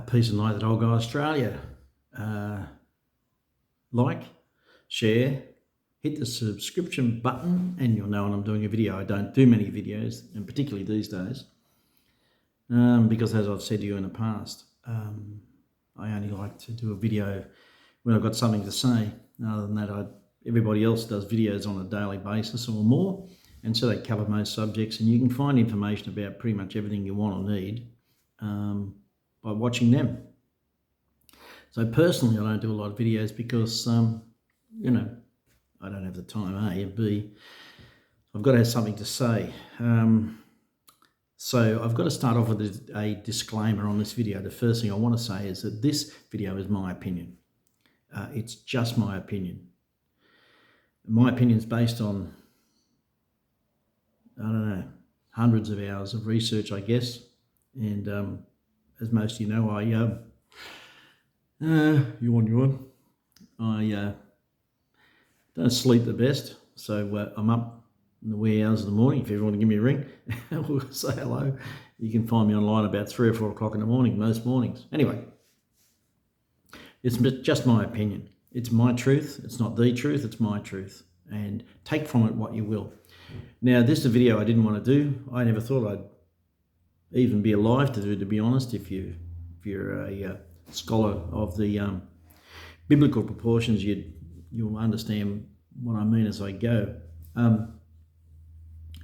Peace and light that old guy Australia. Like, share, hit the subscription button, and you'll know when I'm doing a video. I don't do many videos, and particularly these days, because as I've said to you in the past, I only like to do a video when I've got something to say. Other than that, everybody else does videos on a daily basis or more, and so they cover most subjects, and you can find information about pretty much everything you want or need by watching them. So personally, I don't do a lot of videos because, I don't have the time, A, and B, I've got to have something to say. So I've got to start off with a disclaimer on this video. The first thing I want to say is that this video is my opinion. It's just my opinion. My opinion is based on, hundreds of hours of research, I guess. And as most of you know, I don't sleep the best, so I'm up in the wee hours of the morning. If you ever want to give me a ring, we'll say hello. You can find me online about 3 or 4 o'clock in the morning, most mornings. Anyway, it's just my opinion. It's my truth. It's not the truth. It's my truth. And take from it what you will. Now, this is a video I didn't want to do. I never thought I'd even be alive to do, to be honest. If you're a scholar of the biblical proportions, you'll understand what I mean as I go.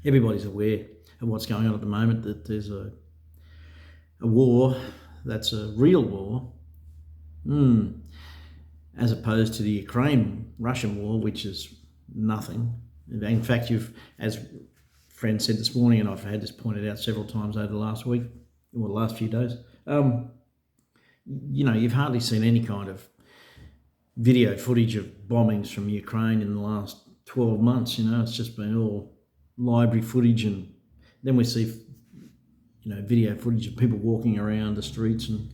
Everybody's aware of what's going on at the moment, that there's a war that's a real war, as opposed to the Ukraine-Russian war, which is nothing. In fact, as friend said this morning, and I've had this pointed out several times over the last week, or the last few days, you've hardly seen any kind of video footage of bombings from Ukraine in the last 12 months. It's just been all library footage, and then we see, video footage of people walking around the streets and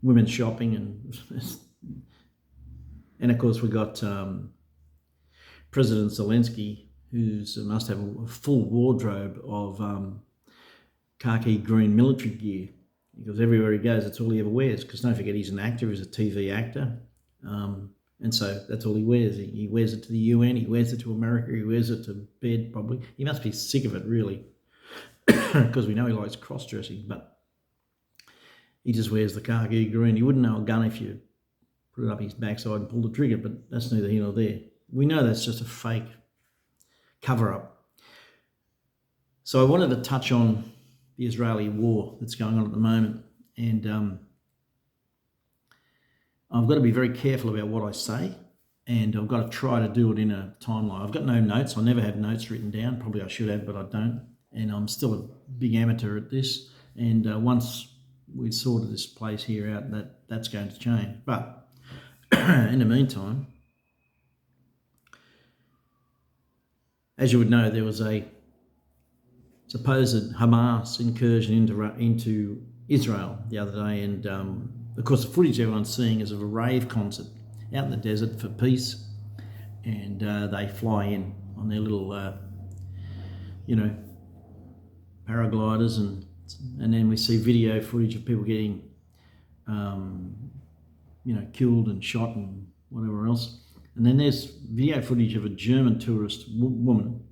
women shopping, and of course we got President Zelensky, who must have a full wardrobe of khaki green military gear, because everywhere he goes, that's all he ever wears. Because don't forget, he's an actor, he's a TV actor, and so that's all he wears. He wears it to the UN, he wears it to America, he wears it to bed probably. He must be sick of it, really, because we know he likes cross-dressing, but he just wears the khaki green. You wouldn't know a gun if you put it up his backside and pulled the trigger, but that's neither here nor there. We know that's just a fake cover-up. So I wanted to touch on the Israeli war that's going on at the moment, and I've got to be very careful about what I say, and I've got to try to do it in a timeline. I've got no notes. I never have notes written down. Probably I should have, but I don't, and I'm still a big amateur at this, and once we've sorted this place here out, that's going to change. But in the meantime, as you would know, there was a supposed Hamas incursion into Israel the other day, and of course the footage everyone's seeing is of a rave concert out in the desert for peace, and they fly in on their little, paragliders, and then we see video footage of people getting, killed and shot and whatever else. And then there's video footage of a German tourist woman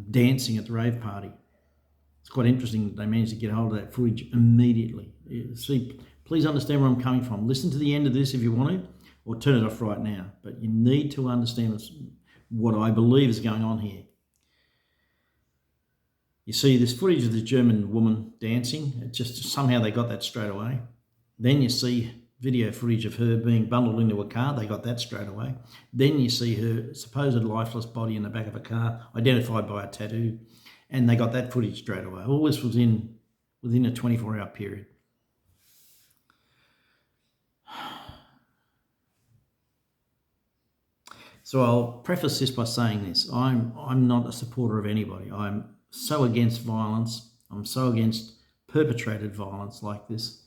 dancing at the rave party. It's quite interesting that they managed to get hold of that footage immediately. See, please understand where I'm coming from. Listen to the end of this if you want to, or turn it off right now. But you need to understand what I believe is going on here. You see this footage of this German woman dancing. It just somehow they got that straight away. Then you see video footage of her being bundled into a car. They got that straight away. Then you see her supposed lifeless body in the back of a car, identified by a tattoo, and they got that footage straight away. All this was within a 24-hour period. So I'll preface this by saying this. I'm not a supporter of anybody. I'm so against violence. I'm so against perpetrated violence like this.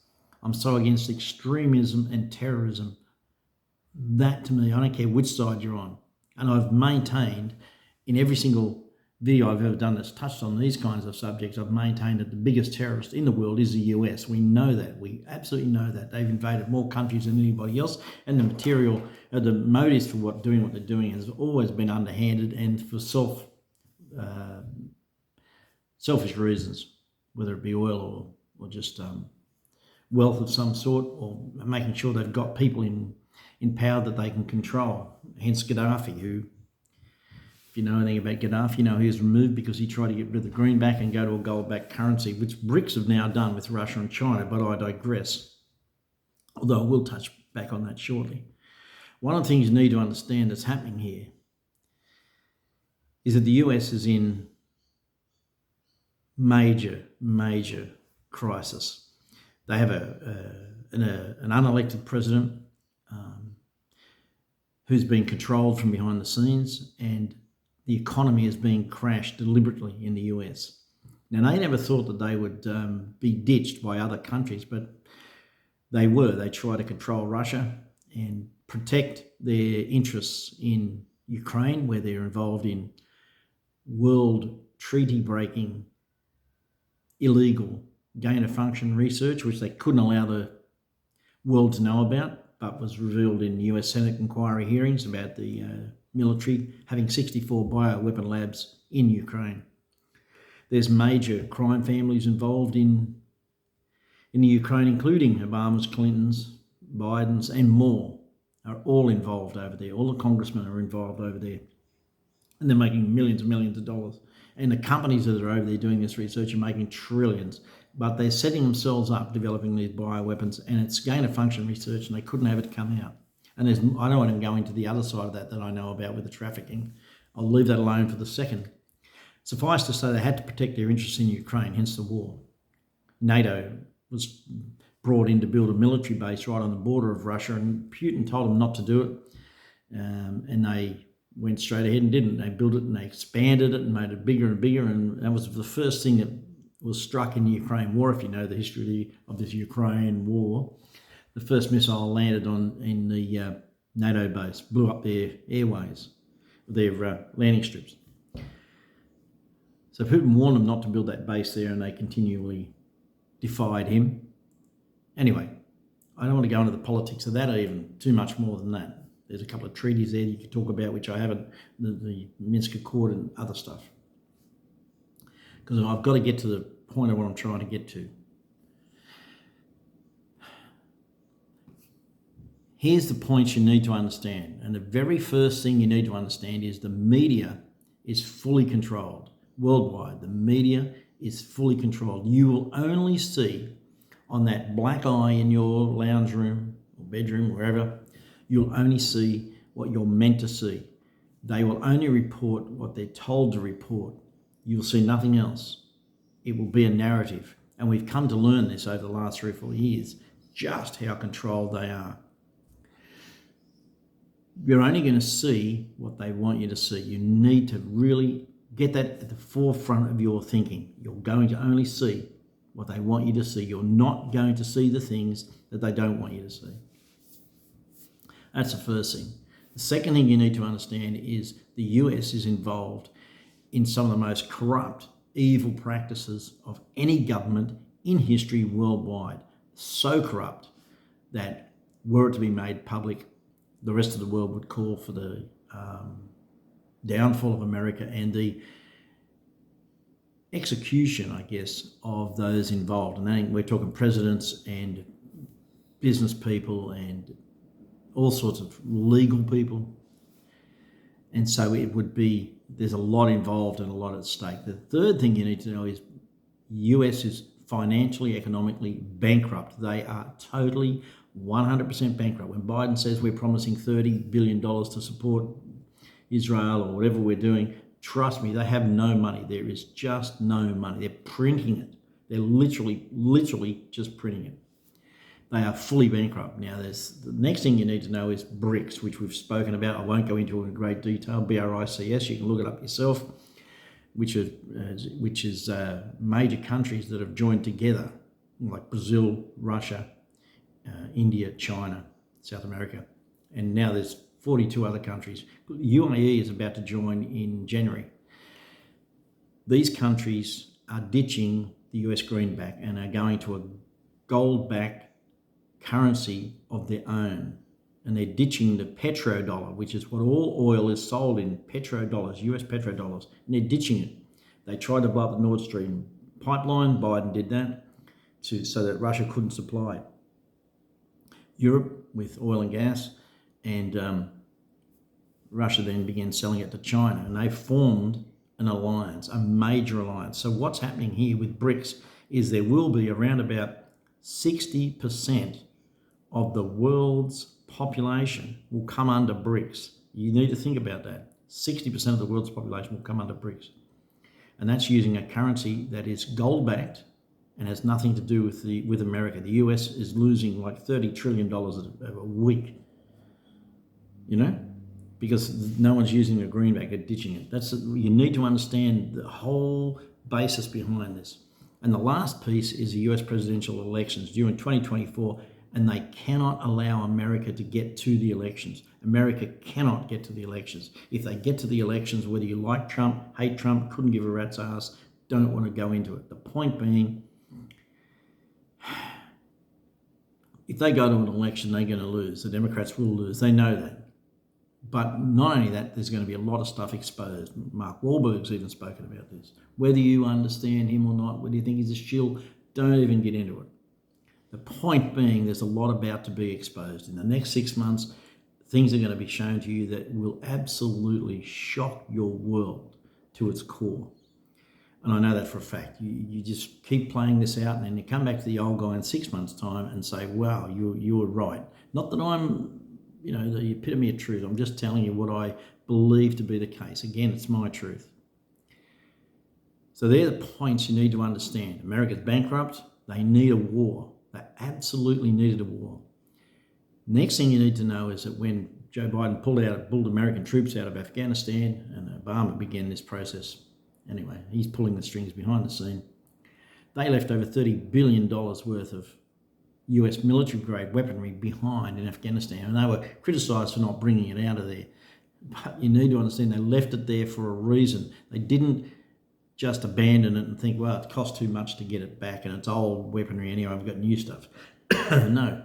I'm so against extremism and terrorism. That, to me, I don't care which side you're on. And I've maintained in every single video I've ever done that's touched on these kinds of subjects, I've maintained that the biggest terrorist in the world is the US. We know that. We absolutely know that. They've invaded more countries than anybody else, and the motives for doing what they're doing has always been underhanded and for selfish reasons, whether it be oil or just wealth of some sort, or making sure they've got people in power that they can control. Hence Gaddafi, who, if you know anything about Gaddafi, you know he was removed because he tried to get rid of the greenback and go to a gold-backed currency, which BRICS have now done with Russia and China, but I digress. Although I will touch back on that shortly. One of the things you need to understand that's happening here is that the US is in major crisis. They have an unelected president who's been controlled from behind the scenes, and the economy is being crashed deliberately in the US. Now, they never thought that they would be ditched by other countries, but they were. They tried to control Russia and protect their interests in Ukraine, where they're involved in world treaty-breaking, illegal gain-of-function research, which they couldn't allow the world to know about, but was revealed in US Senate inquiry hearings about the military having 64 bioweapon labs in Ukraine. There's major crime families involved in the Ukraine, including Obama's, Clinton's, Biden's, and more, are all involved over there. All the congressmen are involved over there. And they're making millions and millions of dollars. And the companies that are over there doing this research are making trillions. But they're setting themselves up developing these bioweapons, and it's gain-of-function research, and they couldn't have it come out. And I don't want to go into the other side of that I know about with the trafficking. I'll leave that alone for the second. Suffice to say, they had to protect their interests in Ukraine, hence the war. NATO was brought in to build a military base right on the border of Russia, and Putin told them not to do it. And they went straight ahead and didn't. They built it and they expanded it and made it bigger and bigger. And that was the first thing that was struck in the Ukraine war. If you know the history of this Ukraine war, the first missile landed in the NATO base, blew up their airways, their landing strips. So Putin warned them not to build that base there, and they continually defied him. Anyway, I don't want to go into the politics of that even too much more than that. There's a couple of treaties there you could talk about, which I haven't, the Minsk Accord and other stuff. Because I've got to get to the point of what I'm trying to get to. Here's the points you need to understand. And the very first thing you need to understand is the media is fully controlled worldwide. The media is fully controlled. You will only see on that black eye in your lounge room or bedroom, wherever, you'll only see what you're meant to see. They will only report what they're told to report. You'll see nothing else. It will be a narrative. And we've come to learn this over the last 3 or 4 years, just how controlled they are. You're only going to see what they want you to see. You need to really get that at the forefront of your thinking. You're going to only see what they want you to see. You're not going to see the things that they don't want you to see. That's the first thing. The second thing you need to understand is the US is involved in some of the most corrupt, evil practices of any government in history worldwide. So corrupt that were it to be made public, the rest of the world would call for the downfall of America and the execution, I guess, of those involved. And then we're talking presidents and business people and all sorts of legal people. And so it would be, there's a lot involved and a lot at stake. The third thing you need to know is US is financially, economically bankrupt. They are totally 100% bankrupt. When Biden says we're promising $30 billion to support Israel or whatever we're doing, trust me, they have no money. There is just no money. They're printing it. They're literally just printing it. They are fully bankrupt. Now, the next thing you need to know is BRICS, which we've spoken about. I won't go into it in great detail. BRICS, you can look it up yourself, which is major countries that have joined together, like Brazil, Russia, India, China, South America, and now there's 42 other countries. UAE is about to join in January. these countries are ditching the US greenback and are going to a gold-backed currency of their own. And they're ditching the petrodollar, which is what all oil is sold in, petrodollars, US petrodollars, and they're ditching it. They tried to blow up the Nord Stream pipeline. Biden did that so that Russia couldn't supply Europe with oil and gas, and Russia then began selling it to China, and they formed an alliance, a major alliance. So what's happening here with BRICS is there will be around about 60% of the world's population will come under BRICS. You need to think about that. 60% of the world's population will come under BRICS. And that's using a currency that is gold-backed and has nothing to do with America. The US is losing like $30 trillion a week, you know, because no one's using a greenback, they're ditching it. You need to understand the whole basis behind this. And the last piece is the US presidential elections due in 2024, and they cannot allow America to get to the elections. America cannot get to the elections. If they get to the elections, whether you like Trump, hate Trump, couldn't give a rat's ass, don't want to go into it. The point being, if they go to an election, they're going to lose. The Democrats will lose. They know that. But not only that, there's going to be a lot of stuff exposed. Mark Wahlberg's even spoken about this. Whether you understand him or not, whether you think he's a shill, don't even get into it. The point being, there's a lot about to be exposed. In the next 6 months, things are going to be shown to you that will absolutely shock your world to its core. And I know that for a fact. You just keep playing this out, and then you come back to the old guy in 6 months' time and say, wow, you were right. Not that I'm, the epitome of truth. I'm just telling you what I believe to be the case. Again, it's my truth. So they're the points you need to understand. America's bankrupt. They need a war. They absolutely needed a war. Next thing you need to know is that when Joe Biden pulled American troops out of Afghanistan and Obama began this process, anyway, he's pulling the strings behind the scene, they left over $30 billion worth of US military-grade weaponry behind in Afghanistan, and they were criticised for not bringing it out of there. But you need to understand they left it there for a reason. They didn't just abandon it and think, well, it costs too much to get it back and it's old weaponry anyway, I've got new stuff. No,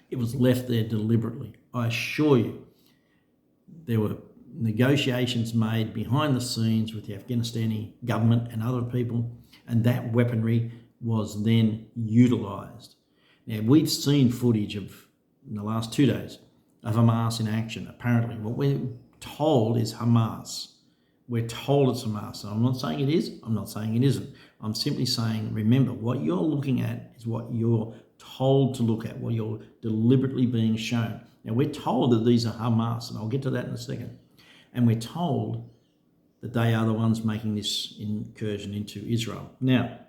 it was left there deliberately. I assure you, there were negotiations made behind the scenes with the Afghanistani government and other people, and that weaponry was then utilised. Now, we've seen footage in the last 2 days of Hamas in action. Apparently, what we're told is Hamas. We're told it's Hamas. And I'm not saying it is. I'm not saying it isn't. I'm simply saying, remember, what you're looking at is what you're told to look at, what you're deliberately being shown. Now, we're told that these are Hamas, and I'll get to that in a second. And we're told that they are the ones making this incursion into Israel. Now,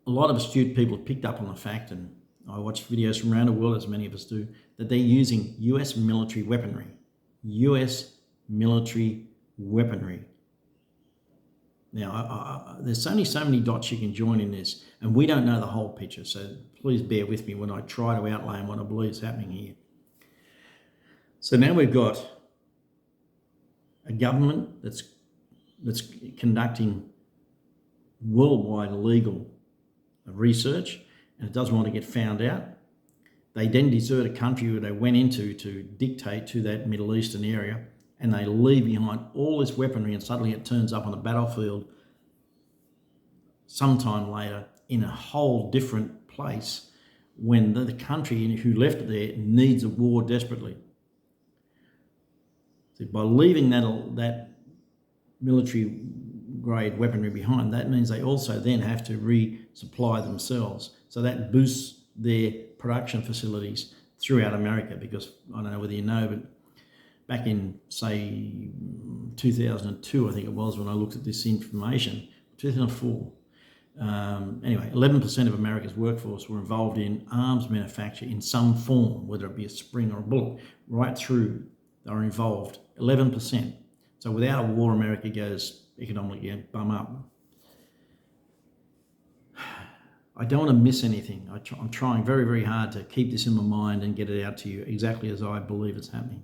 a lot of astute people have picked up on the fact, and I watch videos from around the world, as many of us do, that they're using US military weaponry. US military weaponry. Now, there's only so many dots you can join in this, and we don't know the whole picture, so please bear with me when I try to outline what I believe is happening here. So now we've got a government that's conducting worldwide illegal research, and it doesn't want to get found out. They then desert a country where they went into to dictate to that Middle Eastern area, and they leave behind all this weaponry, and suddenly it turns up on the battlefield sometime later in a whole different place when the country who left it there needs a war desperately. So by leaving that military grade weaponry behind, that means they also then have to resupply themselves. So that boosts their production facilities throughout America, because I don't know whether you know, but back in, say, 2002, I think it was, when I looked at this information, 2004, anyway, 11% of America's workforce were involved in arms manufacture in some form, whether it be a spring or a bullet, right through, they were involved, 11%. So without a war, America goes economically bum up. I don't want to miss anything. I'm trying very, very hard to keep this in my mind and get it out to you exactly as I believe it's happening.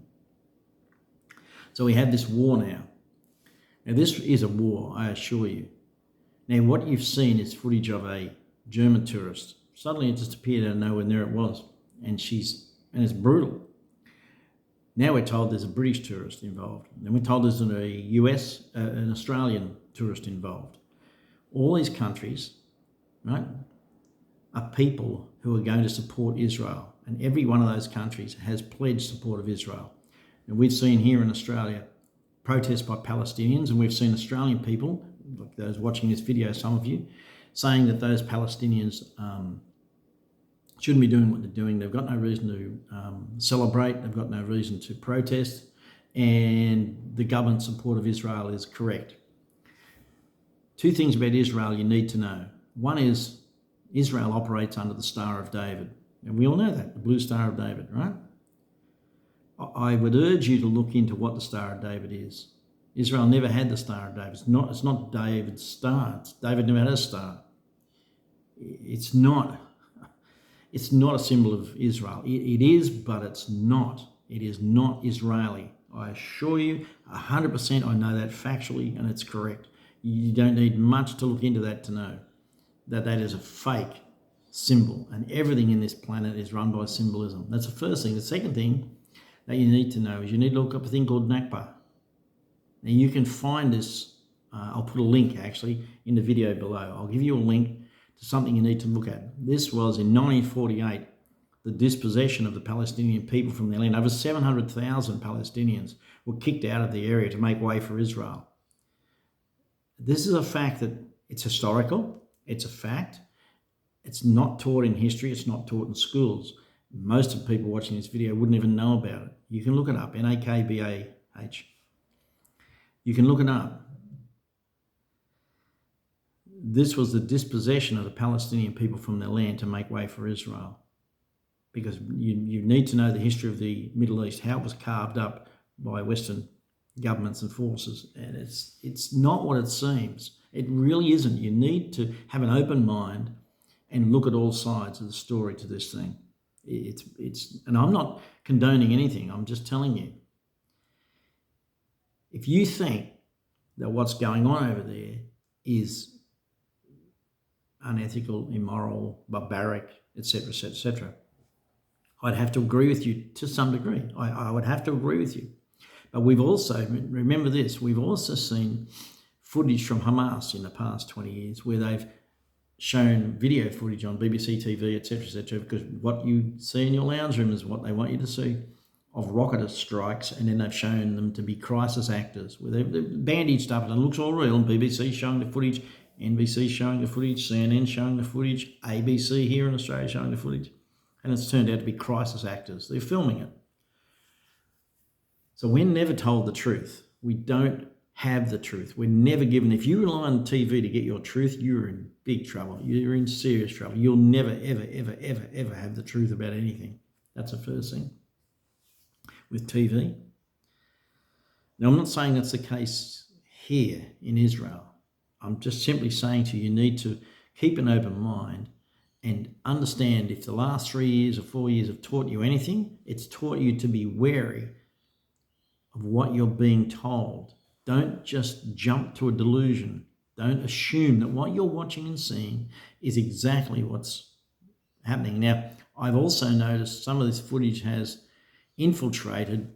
So we have this war now. Now, this is a war, I assure you. Now, what you've seen is footage of a German tourist. Suddenly it just appeared out of nowhere, and there it was. And it's brutal. Now we're told there's a British tourist involved. Then we're told there's a US, an Australian tourist involved. All these countries, right, are people who are going to support Israel. And every one of those countries has pledged support of Israel. And we've seen here in Australia protests by Palestinians, and we've seen Australian people, like those watching this video, some of you, saying that those Palestinians shouldn't be doing what they're doing. They've got no reason to celebrate. They've got no reason to protest. And the government support of Israel is correct. Two things about Israel you need to know. One is Israel operates under the Star of David. And we all know that, the Blue Star of David, right? I would urge you to look into what the Star of David is. Israel never had the Star of David. It's not David's star. David never had a star. It's not a symbol of Israel. It is, but it's not. It is not Israeli. I assure you, 100%, I know that factually, and it's correct. You don't need much to look into that to know that that is a fake symbol, and everything in this planet is run by symbolism. That's the first thing. The second thing that you need to know is you need to look up a thing called Nakba. Now you can find this, I'll put a link actually in the video below. I'll give you a link to something you need to look at. This was in 1948, the dispossession of the Palestinian people from their land. Over 700,000 Palestinians were kicked out of the area to make way for Israel. This is a fact that it's historical, it's a fact. It's not taught in history, it's not taught in schools. Most of the people watching this video wouldn't even know about it. You can look it up, Nakbah. You can look it up. This was the dispossession of the Palestinian people from their land to make way for Israel. Because you need to know the history of the Middle East, how it was carved up by Western governments and forces. And it's not what it seems. It really isn't. You need to have an open mind and look at all sides of the story to this thing. And I'm not condoning anything. I'm just telling you. If you think that what's going on over there is unethical, immoral, barbaric, etc., etc., etc., I'd have to agree with you to some degree. I would have to agree with you. But we've also, remember this, we've also seen footage from Hamas in the past 20 years where they've shown video footage on BBC TV, etc., because what you see in your lounge room is what they want you to see, of rocket strikes, and then they've shown them to be crisis actors, where they've bandaged up and it looks all real, and BBC showing the footage, NBC showing the footage, CNN showing the footage, ABC here in Australia showing the footage, and it's turned out to be crisis actors. They're filming it. So we're never told the truth. We don't have the truth. We're never given. If you rely on TV to get your truth, you're in big trouble. You're in serious trouble. You'll never, ever, ever, ever, ever have the truth about anything. That's the first thing with TV. Now, I'm not saying that's the case here in Israel. I'm just simply saying to you, you need to keep an open mind and understand if the last 3 years or 4 years have taught you anything, it's taught you to be wary of what you're being told. Don't just jump to a delusion. Don't assume that what you're watching and seeing is exactly what's happening. Now, I've also noticed some of this footage has infiltrated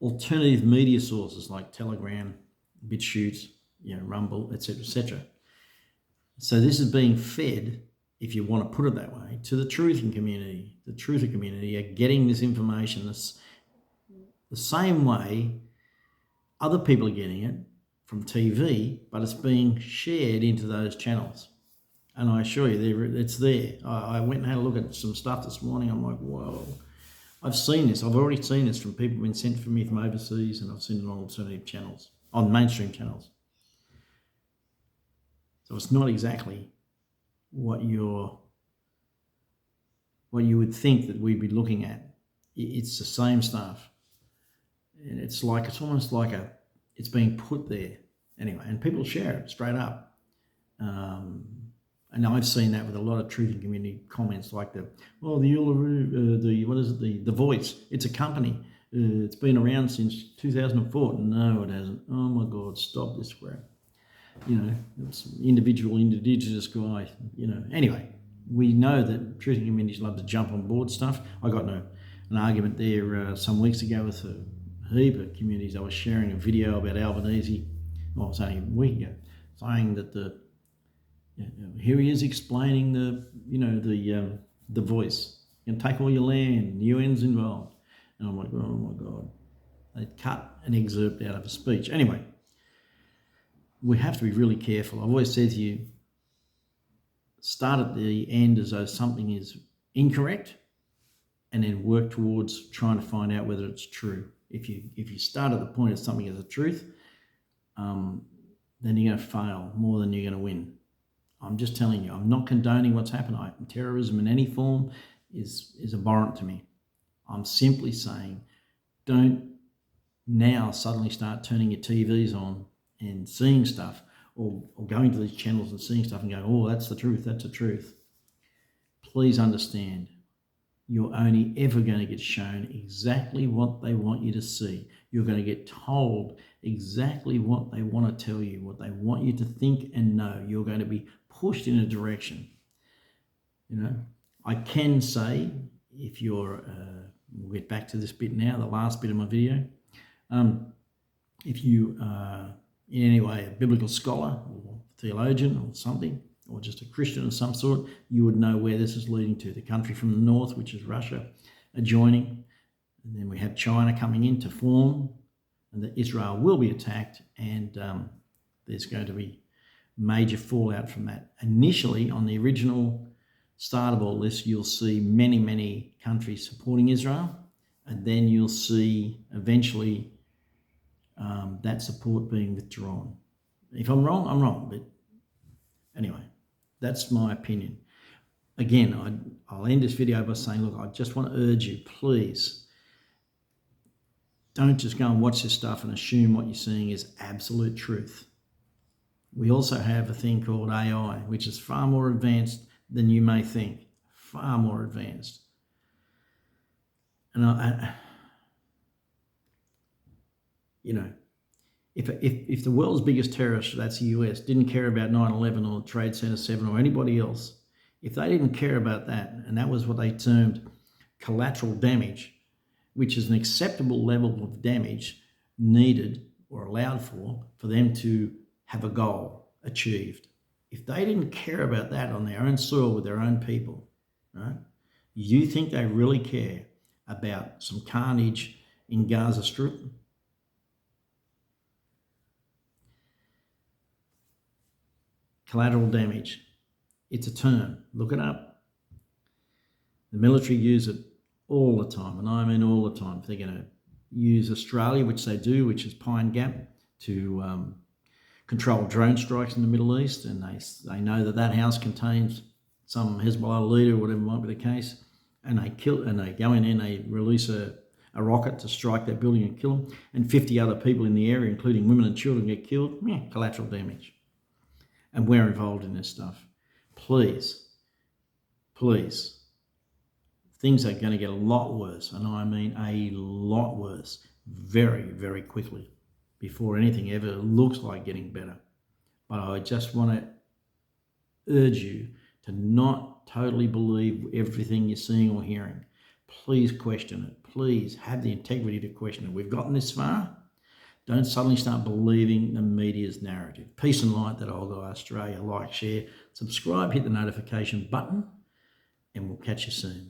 alternative media sources like Telegram, BitChute, Rumble, etc., etc. So this is being fed, if you want to put it that way, to the truthing community. The truther community are getting this information the same way other people are getting it from TV, but it's being shared into those channels. And I assure you, it's there. I went and had a look at some stuff this morning. I'm like, whoa, I've seen this. I've already seen this from people who've been sent for me from overseas, and I've seen it on alternative channels, on mainstream channels. So it's not exactly what you would think that we'd be looking at. It's the same stuff. And it's almost like it's being put there anyway, and people share it straight up. And I've seen that with a lot of truthing community comments, like the Voice. It's a company. It's been around since 2004. No, it hasn't. Oh my God, stop this crap. You know, it's individual indigenous guy, you know. Anyway, we know that truth communities love to jump on board stuff. I got an argument there some weeks ago with a heap of communities. I was sharing a video about Albanese, well, it was only a week ago, saying that here he is explaining the voice. You can take all your land, the UN's involved. And I'm like, oh my God. They cut an excerpt out of a speech. Anyway, we have to be really careful. I've always said to you, start at the end as though something is incorrect and then work towards trying to find out whether it's true. If you start at the point of something as a truth, then you're going to fail more than you're going to win. I'm just telling you, I'm not condoning what's happened. Terrorism in any form is abhorrent to me. I'm simply saying, don't now suddenly start turning your TVs on and seeing stuff, or going to these channels and seeing stuff and going, oh, that's the truth, that's the truth. Please understand, you're only ever going to get shown exactly what they want you to see. You're going to get told exactly what they want to tell you, what they want you to think and know. You're going to be pushed in a direction. You know, I can say, if you're, we'll get back to this bit now, the last bit of my video. If you in any way a biblical scholar or theologian or something, or just a Christian of some sort, you would know where this is leading to. The country from the north, which is Russia, adjoining, and then we have China coming in to form, and that Israel will be attacked, and there's going to be major fallout from that. Initially, on the original start of all this, you'll see many, many countries supporting Israel, and then you'll see eventually that support being withdrawn. If I'm wrong, I'm wrong. But anyway, that's my opinion. Again, I'll end this video by saying, look, I just want to urge you, please, don't just go and watch this stuff and assume what you're seeing is absolute truth. We also have a thing called AI, which is far more advanced than you may think, far more advanced. And you know, if the world's biggest terrorist, that's the US, didn't care about 9/11 or Trade Center 7 or anybody else, if they didn't care about that, and that was what they termed collateral damage, which is an acceptable level of damage needed or allowed for them to have a goal achieved. If they didn't care about that on their own soil with their own people, right? You think they really care about some carnage in Gaza Strip? Collateral damage. It's a term. Look it up. The military use it all the time, and I mean all the time. If they're going to use Australia, which they do, which is Pine Gap, to control drone strikes in the Middle East, and they know that house contains some Hezbollah leader, whatever might be the case, and they go in and they release a rocket to strike that building and kill them, and 50 other people in the area, including women and children, get killed. Collateral damage. And we're involved in this stuff. Please, please, things are going to get a lot worse, and I mean a lot worse, very, very quickly, before anything ever looks like getting better. But I just want to urge you to not totally believe everything you're seeing or hearing. Please question it. Please have the integrity to question it. We've gotten this far. Don't suddenly start believing the media's narrative. Peace and light, that old guy Australia. Like, share, subscribe, hit the notification button, and we'll catch you soon.